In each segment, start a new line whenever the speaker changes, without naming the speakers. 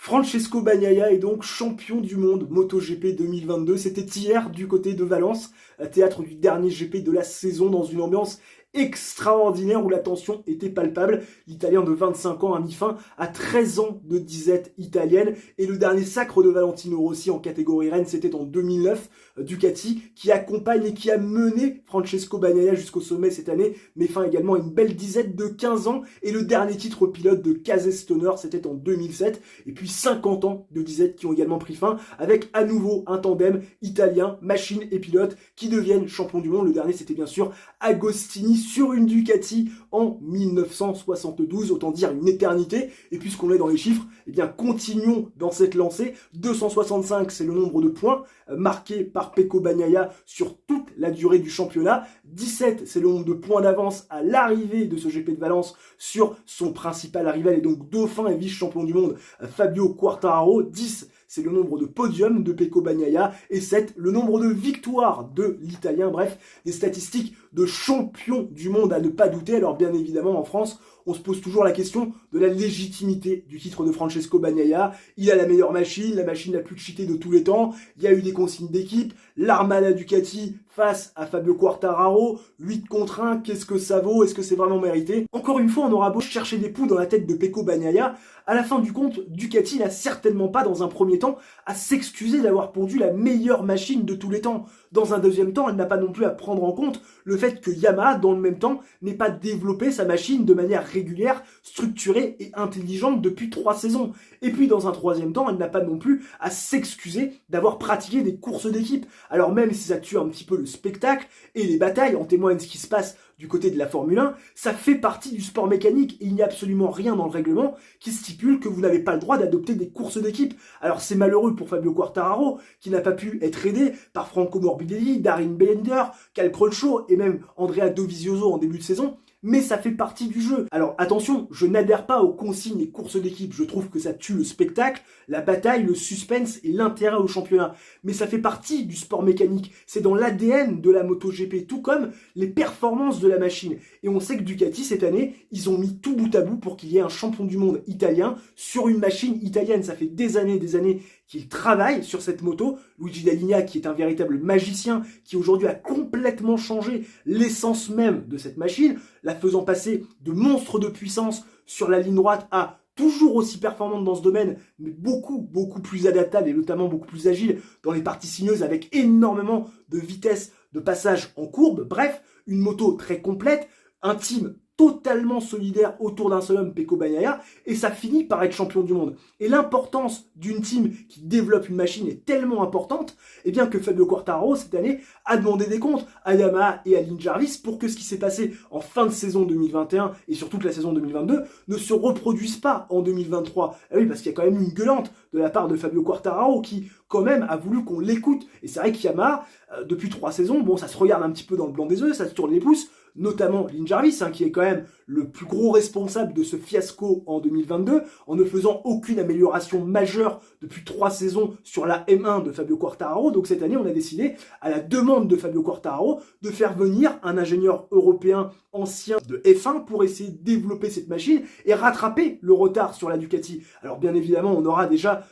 Francesco Bagnaia est donc champion du monde MotoGP 2022. C'était hier du côté de Valence, théâtre du dernier GP de la saison, dans une ambiance extraordinaire où la tension était palpable. L'Italien de 25 ans a mis fin à 13 ans de disette italienne. Et le dernier sacre de Valentino Rossi en catégorie reine, c'était en 2009. Ducati qui accompagne et qui a mené Francesco Bagnaia jusqu'au sommet cette année, met fin également à une belle disette de 15 ans. Et le dernier titre pilote de Casey Stoner, c'était en 2007. Et puis 50 ans de disette qui ont également pris fin, avec à nouveau un tandem italien, machine et pilote, qui deviennent champions du monde. Le dernier, c'était bien sûr Agostini sur une Ducati en 1972, autant dire une éternité. Et puisqu'on est dans les chiffres, eh bien continuons dans cette lancée. 265, c'est le nombre de points marqués par Pecco Bagnaia sur toute la durée du championnat. 17, c'est le nombre de points d'avance à l'arrivée de ce GP de Valence sur son principal rival et donc dauphin et vice-champion du monde Fabio Quartararo. 10, c'est le nombre de podiums de Pecco Bagnaia, et 7, le nombre de victoires de l'Italien. Bref, des statistiques de champion du monde à ne pas douter. Alors bien évidemment, en France, on se pose toujours la question de la légitimité du titre de Francesco Bagnaia. Il a la meilleure machine, la machine la plus cheatée de tous les temps. Il y a eu des consignes d'équipe, l'Armada Ducati face à Fabio Quartararo, 8 contre 1, qu'est-ce que ça vaut? Est-ce que c'est vraiment mérité? Encore une fois, on aura beau chercher des poux dans la tête de Pecco Bagnaia, à la fin du compte, Ducati n'a certainement pas, dans un premier temps, à s'excuser d'avoir pondu la meilleure machine de tous les temps. Dans un deuxième temps, elle n'a pas non plus à prendre en compte le fait que Yamaha, dans le même temps, n'ait pas développé sa machine de manière régulière, structurée et intelligente depuis 3 saisons. Et puis, dans un troisième temps, elle n'a pas non plus à s'excuser d'avoir pratiqué des courses d'équipe. Alors même si ça tue un petit peu le spectacle et les batailles, en témoigne ce qui se passe du côté de la Formule 1, ça fait partie du sport mécanique et il n'y a absolument rien dans le règlement qui stipule que vous n'avez pas le droit d'adopter des courses d'équipe. Alors c'est malheureux pour Fabio Quartararo, qui n'a pas pu être aidé par Franco Morbidelli, Darin Bellender, Cal Crutchlow et même Andrea Dovizioso en début de saison, mais ça fait partie du jeu. Alors attention, je n'adhère pas aux consignes et courses d'équipe, je trouve que ça tue le spectacle, la bataille, le suspense et l'intérêt au championnat. Mais ça fait partie du sport mécanique, c'est dans l'ADN de la MotoGP, tout comme les performances de la machine. Et on sait que Ducati, cette année, ils ont mis tout bout à bout pour qu'il y ait un champion du monde italien sur une machine italienne. Ça fait des années qu'il travaille sur cette moto. Luigi Dall'Igna, qui est un véritable magicien, qui aujourd'hui a complètement changé l'essence même de cette machine, la faisant passer de monstre de puissance sur la ligne droite à toujours aussi performante dans ce domaine, mais beaucoup plus adaptable et notamment beaucoup plus agile dans les parties sinueuses, avec énormément de vitesse de passage en courbe. Bref, une moto très complète, un team totalement solidaire autour d'un seul homme, Pecco Bagnaia, et ça finit par être champion du monde. Et l'importance d'une team qui développe une machine est tellement importante, eh bien que Fabio Quartararo, cette année, a demandé des comptes à Yamaha et à Lin Jarvis pour que ce qui s'est passé en fin de saison 2021 et sur toute la saison 2022 ne se reproduise pas en 2023. Eh oui, parce qu'il y a quand même une gueulante de la part de Fabio Quartararo qui, quand même, a voulu qu'on l'écoute. Et c'est vrai que Yamaha, depuis 3 saisons, bon, ça se regarde un petit peu dans le blanc des yeux, ça se tourne les pouces, notamment Lin Jarvis, qui est quand même le plus gros responsable de ce fiasco en 2022, en ne faisant aucune amélioration majeure depuis 3 saisons sur la M1 de Fabio Quartararo. Donc cette année, on a décidé, à la demande de Fabio Quartararo, de faire venir un ingénieur européen ancien de F1 pour essayer de développer cette machine et rattraper le retard sur la Ducati. Alors bien évidemment, on aura déjà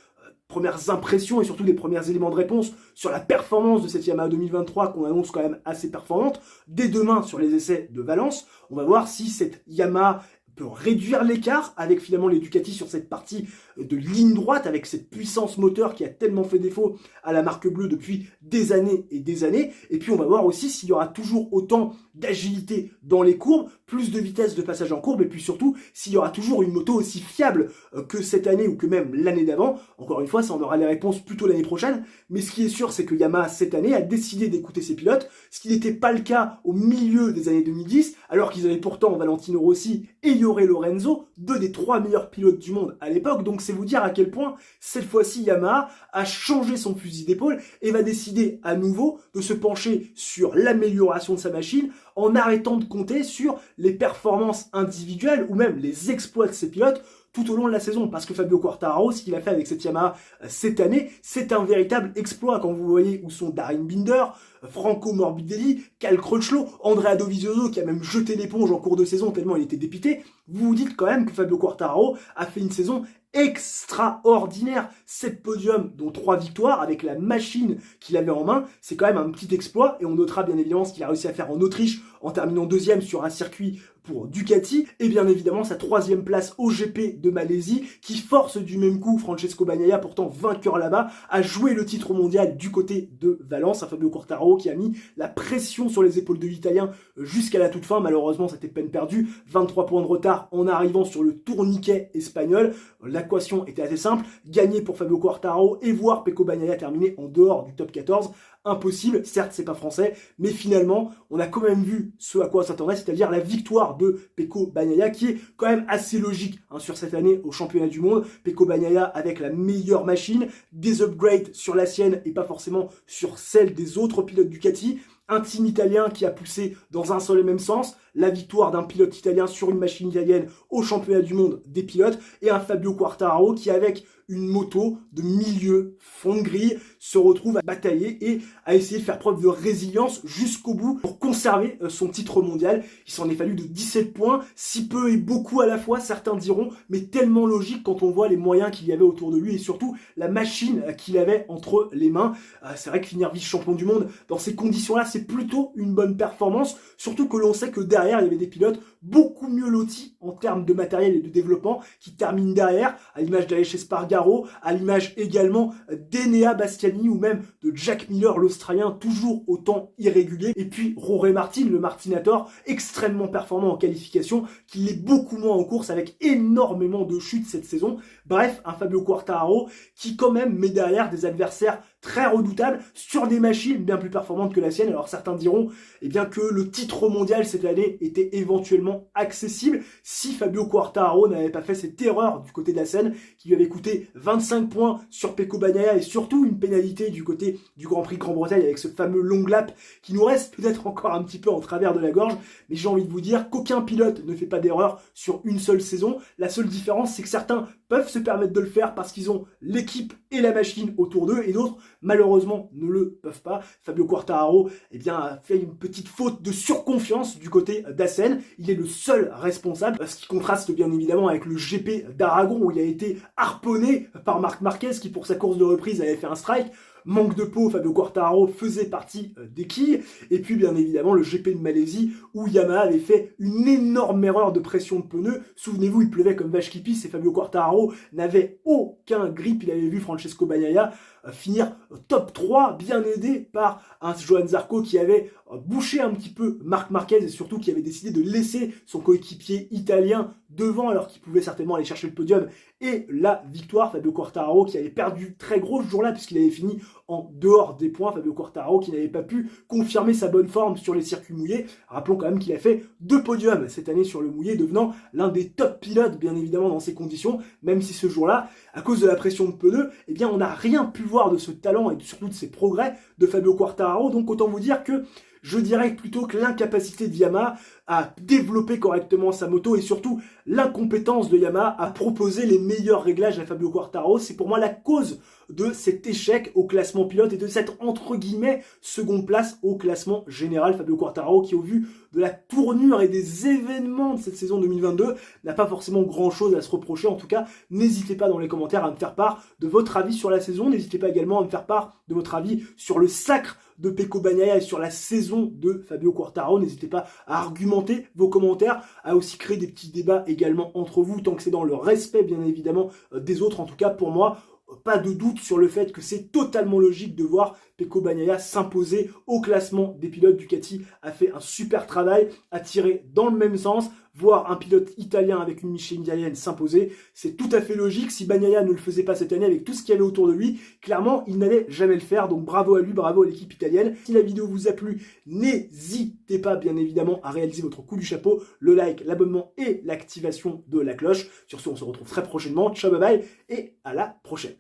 premières impressions et surtout des premiers éléments de réponse sur la performance de cette Yamaha 2023 qu'on annonce quand même assez performante. Dès demain, sur les essais de Valence, on va voir si cette Yamaha peut réduire l'écart avec finalement les Ducati sur cette partie de ligne droite, avec cette puissance moteur qui a tellement fait défaut à la marque bleue depuis des années et des années. Et puis on va voir aussi s'il y aura toujours autant d'agilité dans les courbes, plus de vitesse de passage en courbe, et puis surtout s'il y aura toujours une moto aussi fiable que cette année ou que même l'année d'avant. Encore une fois, ça on aura les réponses plutôt l'année prochaine, mais ce qui est sûr, c'est que Yamaha cette année a décidé d'écouter ses pilotes, ce qui n'était pas le cas au milieu des années 2010, alors qu'ils avaient pourtant Valentino Rossi et Jorge Lorenzo, 2 des 3 meilleurs pilotes du monde à l'époque. Donc c'est vous dire à quel point cette fois-ci Yamaha a changé son fusil d'épaule et va décider à nouveau de se pencher sur l'amélioration de sa machine en arrêtant de compter sur les performances individuelles ou même les exploits de ses pilotes tout au long de la saison, parce que Fabio Quartararo, ce qu'il a fait avec cette Yamaha cette année, c'est un véritable exploit. Quand vous voyez où sont Darin Binder, Franco Morbidelli, Cal Crutchlow, Andrea Dovizioso qui a même jeté l'éponge en cours de saison tellement il était dépité, vous vous dites quand même que Fabio Quartararo a fait une saison extraordinaire. 7 podiums, dont 3 victoires, avec la machine qu'il avait en main, c'est quand même un petit exploit, et on notera bien évidemment ce qu'il a réussi à faire en Autriche, en terminant 2e sur un circuit pour Ducati, et bien évidemment sa 3e place au GP de Malaisie, qui force du même coup Francesco Bagnaia, pourtant vainqueur là-bas, à jouer le titre mondial du côté de Valence, un Fabio Quartararo qui a mis la pression sur les épaules de l'Italien jusqu'à la toute fin. Malheureusement, c'était peine perdue, 23 points de retard en arrivant sur le tourniquet espagnol. L'équation était assez simple, gagner pour Fabio Quartararo et voir Pecco Bagnaia terminer en dehors du top 14. Impossible, certes c'est pas français, mais finalement on a quand même vu ce à quoi on s'attendait, c'est-à-dire la victoire de Pecco Bagnaia qui est quand même assez logique sur cette année au championnat du monde. Pecco Bagnaia avec la meilleure machine, des upgrades sur la sienne et pas forcément sur celle des autres pilotes Ducati. Un team italien qui a poussé dans un seul et même sens, la victoire d'un pilote italien sur une machine italienne au championnat du monde des pilotes, et un Fabio Quartararo qui, avec une moto de milieu, fond de grille, se retrouve à batailler et à essayer de faire preuve de résilience jusqu'au bout pour conserver son titre mondial. Il s'en est fallu de 17 points, si peu et beaucoup à la fois, certains diront, mais tellement logique quand on voit les moyens qu'il y avait autour de lui et surtout la machine qu'il avait entre les mains. C'est vrai que finir vice-champion du monde dans ces conditions-là, c'est plutôt une bonne performance, surtout que l'on sait que derrière, il y avait des pilotes beaucoup mieux lotis en termes de matériel et de développement qui terminent derrière, à l'image d'Aleix Espargaro, à l'image également d'Enea Bastianini ou même de Jack Miller, l'Australien, toujours autant irrégulier, et puis Jorge Martin, le Martinator, extrêmement performant en qualification, qui l'est beaucoup moins en course avec énormément de chutes cette saison. Bref, un Fabio Quartararo qui quand même met derrière des adversaires très redoutables sur des machines bien plus performantes que la sienne. Alors certains diront eh bien, que le titre mondial cette année était éventuellement accessible si Fabio Quartararo n'avait pas fait cette erreur du côté de la Seine qui lui avait coûté 25 points sur Pecco Bagnaia et surtout une pénalité du côté du Grand Prix de Grande-Bretagne avec ce fameux long lap qui nous reste peut-être encore un petit peu en travers de la gorge. Mais j'ai envie de vous dire qu'aucun pilote ne fait pas d'erreur sur une seule saison. La seule différence, c'est que certains peuvent se permettre de le faire parce qu'ils ont l'équipe et la machine autour d'eux et d'autres malheureusement ne le peuvent pas. Fabio Quartararo eh bien, a fait une petite faute de surconfiance du côté d'Assen. Il est le seul responsable, ce qui contraste bien évidemment avec le GP d'Aragon où il a été harponné par Marc Marquez qui pour sa course de reprise avait fait un strike. Manque de peau, Fabio Quartararo faisait partie des quilles. Et puis bien évidemment le GP de Malaisie où Yamaha avait fait une énorme erreur de pression de pneus. Souvenez-vous, il pleuvait comme vache qui pisse et Fabio Quartararo n'avait aucun grip. Il avait vu Francesco Bagnaia finir top 3, bien aidé par un Johann Zarco qui avait bouché un petit peu Marc Marquez et surtout qui avait décidé de laisser son coéquipier italien devant alors qu'il pouvait certainement aller chercher le podium et la victoire. Fabio Quartararo qui avait perdu très gros ce jour-là puisqu'il avait fini en dehors des points. Fabio Quartararo qui n'avait pas pu confirmer sa bonne forme sur les circuits mouillés. Rappelons quand même qu'il a fait 2 podiums cette année sur le mouillé, devenant l'un des top pilotes bien évidemment dans ces conditions, même si ce jour-là, à cause de la pression de pneus, eh bien on n'a rien pu voir de ce talent et surtout de ses progrès de Fabio Quartararo. Donc autant vous dire que je dirais plutôt que l'incapacité de Yamaha à développer correctement sa moto et surtout l'incompétence de Yamaha à proposer les meilleurs réglages à Fabio Quartararo, c'est pour moi la cause de cet échec au classement pilote et de cette entre guillemets seconde place au classement général. Fabio Quartararo qui au vu de la tournure et des événements de cette saison 2022 n'a pas forcément grand chose à se reprocher. En tout cas, n'hésitez pas dans les commentaires à me faire part de votre avis sur la saison. N'hésitez pas également à me faire part de votre avis sur le sacre de Pecco Bagnaia et sur la saison de Fabio Quartararo. N'hésitez pas à argumenter vos commentaires, à aussi créer des petits débats également entre vous, tant que c'est dans le respect bien évidemment des autres. En tout cas pour moi, pas de doute sur le fait que c'est totalement logique de voir Pecco Bagnaia s'imposer au classement des pilotes. Ducati a fait un super travail, a tiré dans le même sens. Voir un pilote italien avec une Michelin italienne s'imposer, c'est tout à fait logique. Si Bagnaia ne le faisait pas cette année avec tout ce qu'il y avait autour de lui, clairement, il n'allait jamais le faire. Donc bravo à lui, bravo à l'équipe italienne. Si la vidéo vous a plu, n'hésitez pas bien évidemment à réaliser votre coup du chapeau, le like, l'abonnement et l'activation de la cloche. Sur ce, on se retrouve très prochainement. Ciao, bye bye et à la prochaine.